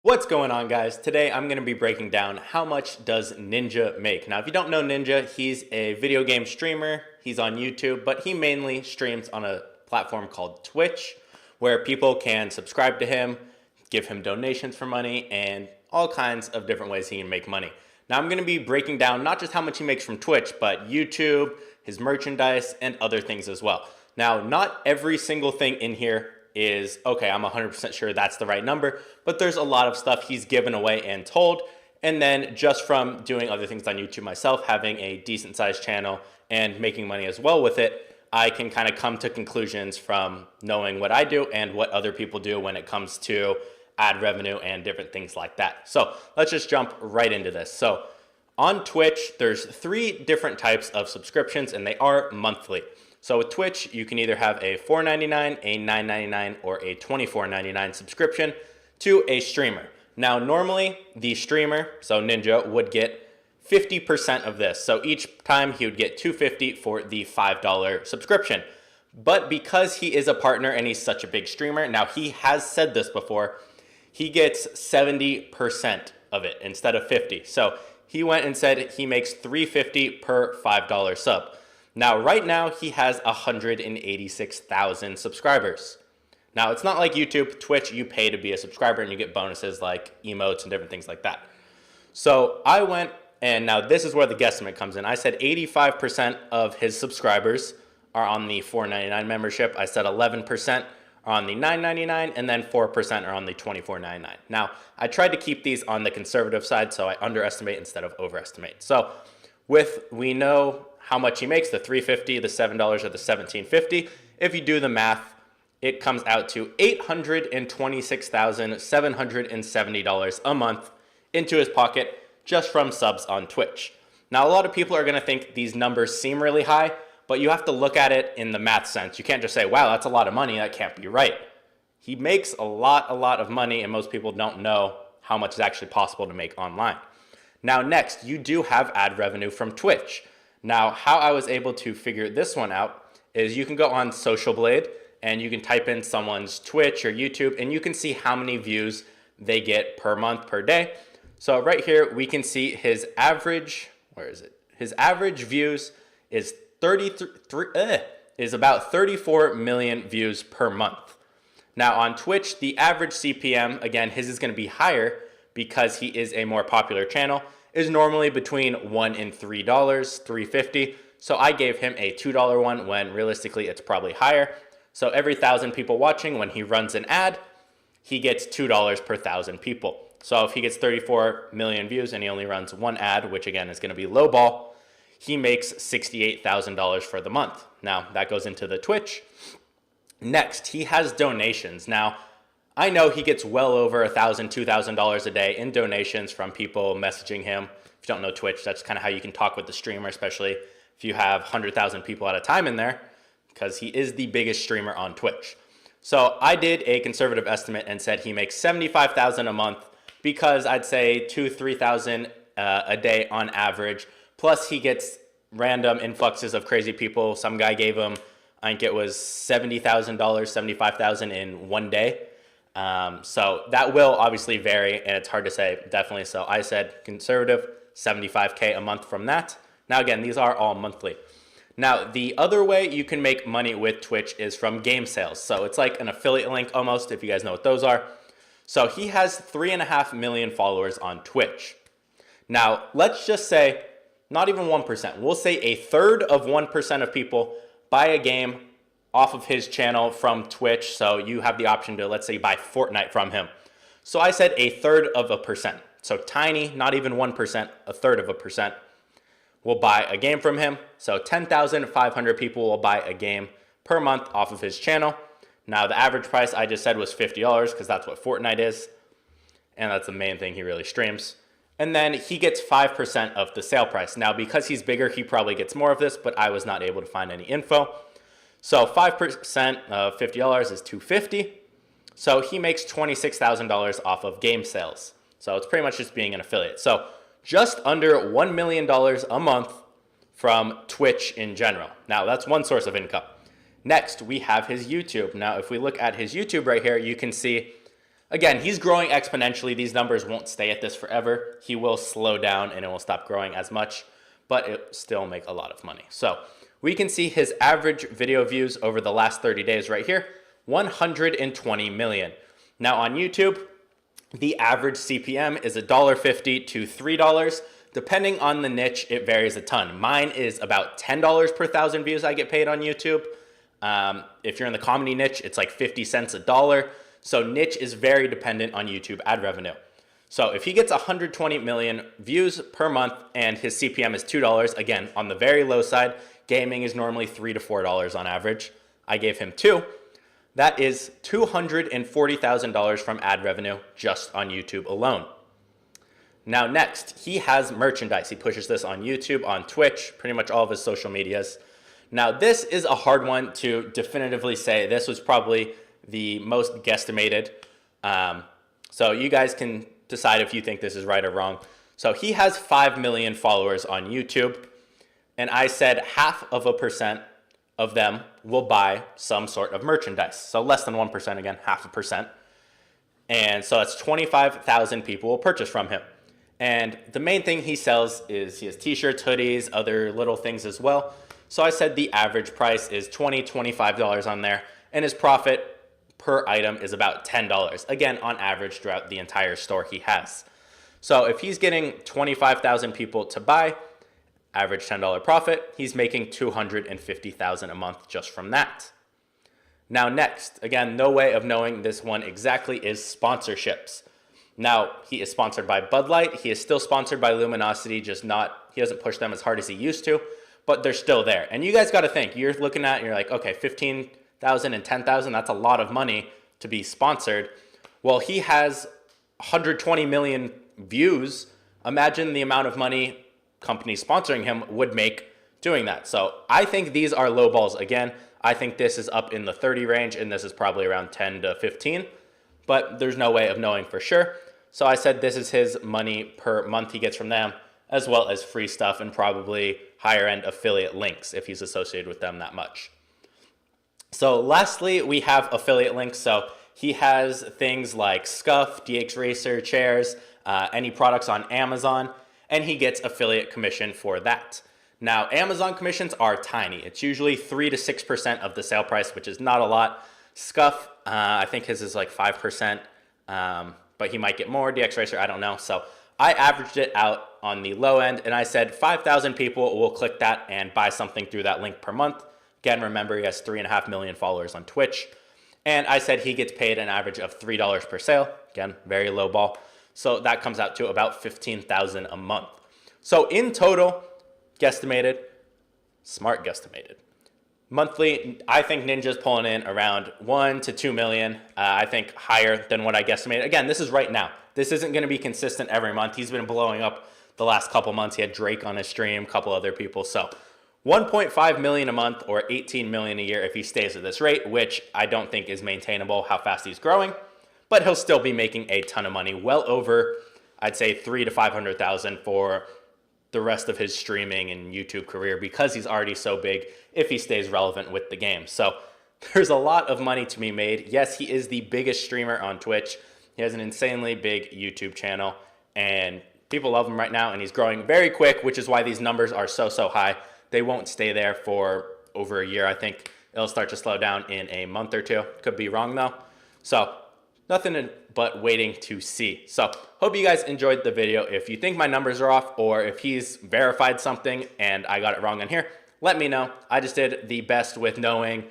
What's going on, guys? Today I'm going to be breaking down how much does Ninja make. Now, if you don't know Ninja, he's a video game streamer. He's on YouTube, but he mainly streams on a platform called Twitch, where people can subscribe to him, give him donations for money, and all kinds of different ways he can make money. Now, I'm going to be breaking down not just how much he makes from Twitch, but YouTube, his merchandise, and other things as well. Now, not every single thing in here is, okay, I'm 100% sure that's the right number, but there's a lot of stuff he's given away and told. And then just from doing other things on YouTube myself, having a decent sized channel and making money as well with it, I can kind of come to conclusions from knowing what I do and what other people do when it comes to ad revenue and different things like that. So let's just jump right into this. So on Twitch, there's 3 different types of subscriptions and they are monthly. So with Twitch, you can either have a $4.99, a $9.99, or a $24.99 subscription to a streamer. Now, normally the streamer, so Ninja, would get 50% of this. So each time he would get $2.50 for the $5 subscription. But because he is a partner and he's such a big streamer, now he has said this before, he gets 70% of it instead of 50. So he went and said he makes $3.50 per $5 sub. Now, right now, he has 186,000 subscribers. Now, it's not like YouTube, Twitch, you pay to be a subscriber and you get bonuses like emotes and different things like that. So I went, and now this is where the guesstimate comes in. I said 85% of his subscribers are on the $4.99 membership. I said 11% are on the $9.99, and then 4% are on the $24.99. Now, I tried to keep these on the conservative side, so I underestimate instead of overestimate. So we know how much he makes, the $3.50, the $7, or the $17.50. If you do the math, it comes out to $826,770 a month into his pocket just from subs on Twitch. Now, a lot of people are going to think these numbers seem really high, but you have to look at it in the math sense. You can't just say, wow, that's a lot of money. That can't be right. He makes a lot of money, and most people don't know how much is actually possible to make online. Now, next, you do have ad revenue from Twitch. Now, how I was able to figure this one out is you can go on Social Blade and you can type in someone's Twitch or YouTube and you can see how many views they get per month, per day. So right here, we can see his average, where is it? His average views is about 34 million views per month. Now on Twitch, the average CPM, again, his is going to be higher because he is a more popular channel, is normally between $1 and $3, $3.50. So I gave him a $2 one when realistically it's probably higher. So every 1,000 people watching, when he runs an ad, he gets $2 per 1,000 people. So if he gets 34 million views and he only runs one ad, which again is going to be low ball, he makes $68,000 for the month. Now that goes into the Twitch. Next, he has donations. Now, I know he gets well over $1,000, $2,000 a day in donations from people messaging him. If you don't know Twitch, that's kind of how you can talk with the streamer, especially if you have 100,000 people at a time in there, because he is the biggest streamer on Twitch. So I did a conservative estimate and said he makes $75,000 a month because I'd say $2,000, $3,000 a day on average. Plus he gets random influxes of crazy people. Some guy gave him, I think it was $70,000, $75,000 in one day. So that will obviously vary and it's hard to say definitely. So I said conservative, 75K a month from that. Now again, these are all monthly. Now the other way you can make money with Twitch is from game sales. So it's like an affiliate link almost, if you guys know what those are. So he has 3.5 million followers on Twitch. Now let's just say not even 1%. We'll say a third of 1% of people buy a game off of his channel from Twitch. So you have the option to, let's say, buy Fortnite from him. So I said a third of a percent. So tiny, not even 1%, a third of a percent will buy a game from him. So 10,500 people will buy a game per month off of his channel. Now the average price I just said was $50 because that's what Fortnite is. And that's the main thing he really streams. And then he gets 5% of the sale price. Now because he's bigger, he probably gets more of this, but I was not able to find any info. So 5% of $50 is $250. So he makes $26,000 off of game sales. So it's pretty much just being an affiliate. So just under $1 million a month from Twitch in general. Now that's one source of income. Next, we have his YouTube. Now, if we look at his YouTube right here, you can see Again, he's growing exponentially. These numbers won't stay at this forever. He will slow down and it will stop growing as much, but it still make a lot of money. So we can see his average video views over the last 30 days right here, 120 million. Now on YouTube, the average CPM is $1.50 to $3. Depending on the niche, it varies a ton. Mine is about $10 per 1,000 views I get paid on YouTube. If you're in the comedy niche, it's like 50 cents a dollar. So niche is very dependent on YouTube ad revenue. So if he gets 120 million views per month and his CPM is $2, again, on the very low side, gaming is normally $3 to $4 on average. I gave him $2. That is $240,000 from ad revenue just on YouTube alone. Now next, he has merchandise. He pushes this on YouTube, on Twitch, pretty much all of his social medias. Now this is a hard one to definitively say. This was probably the most guesstimated. So you guys can decide if you think this is right or wrong. So he has 5 million followers on YouTube. And I said 0.5% of them will buy some sort of merchandise. So less than 1%, again, 0.5%. And so that's 25,000 people will purchase from him. And the main thing he sells is he has t-shirts, hoodies, other little things as well. So I said the average price is $20, $25 on there. And his profit per item is about $10. Again, on average throughout the entire store he has. So if he's getting 25,000 people to buy, average $10 profit, he's making $250,000 a month just from that. Now next, again, no way of knowing this one exactly, is sponsorships. Now, he is sponsored by Bud Light. He is still sponsored by Luminosity, just not, he doesn't push them as hard as he used to, but they're still there. And you guys got to think, you're looking at, you're like, okay, 15,000 and 10,000, that's a lot of money to be sponsored. Well, he has 120 million views. Imagine the amount of money companies sponsoring him would make doing that. So I think these are low balls. Again, I think this is up in the 30 range and this is probably around 10 to 15, but there's no way of knowing for sure. So I said this is his money per month he gets from them, as well as free stuff and probably higher end affiliate links if he's associated with them that much. So lastly, we have affiliate links. So he has things like Scuff, DX Racer, chairs, any products on Amazon, and he gets affiliate commission for that. Now, Amazon commissions are tiny. It's usually 3 to 6% of the sale price, which is not a lot. Scuff, I think his is like 5%, but he might get more. DX Racer, I don't know. So I averaged it out on the low end, and I said 5,000 people will click that and buy something through that link per month. Again, remember, he has 3.5 million followers on Twitch. And I said he gets paid an average of $3 per sale. Again, very low ball. So that comes out to about $15,000 a month. So in total, guesstimated, smart guesstimated. Monthly, I think Ninja's pulling in around 1 to 2 million. I think higher than what I guesstimated. Again, this is right now. This isn't going to be consistent every month. He's been blowing up the last couple months. He had Drake on his stream, a couple other people. So 1.5 million a month or 18 million a year if he stays at this rate, which I don't think is maintainable how fast he's growing, but he'll still be making a ton of money, well over, I'd say 300,000 to 500,000 for the rest of his streaming and YouTube career because he's already so big if he stays relevant with the game. So there's a lot of money to be made. Yes, he is the biggest streamer on Twitch. He has an insanely big YouTube channel and people love him right now and he's growing very quick, which is why these numbers are so high. They won't stay there for over a year. I think it'll start to slow down in a month or two. Could be wrong though. So nothing but waiting to see. So hope you guys enjoyed the video. If you think my numbers are off or if he's verified something and I got it wrong on here, let me know. I just did the best with knowing,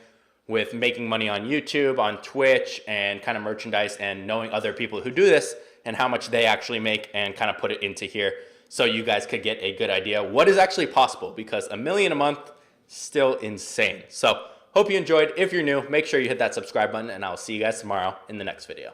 with making money on YouTube, on Twitch, and kind of merchandise and knowing other people who do this and how much they actually make and kind of put it into here so you guys could get a good idea what is actually possible, because $1 million a month is still insane. So hope you enjoyed. If you're new, make sure you hit that subscribe button and I'll see you guys tomorrow in the next video.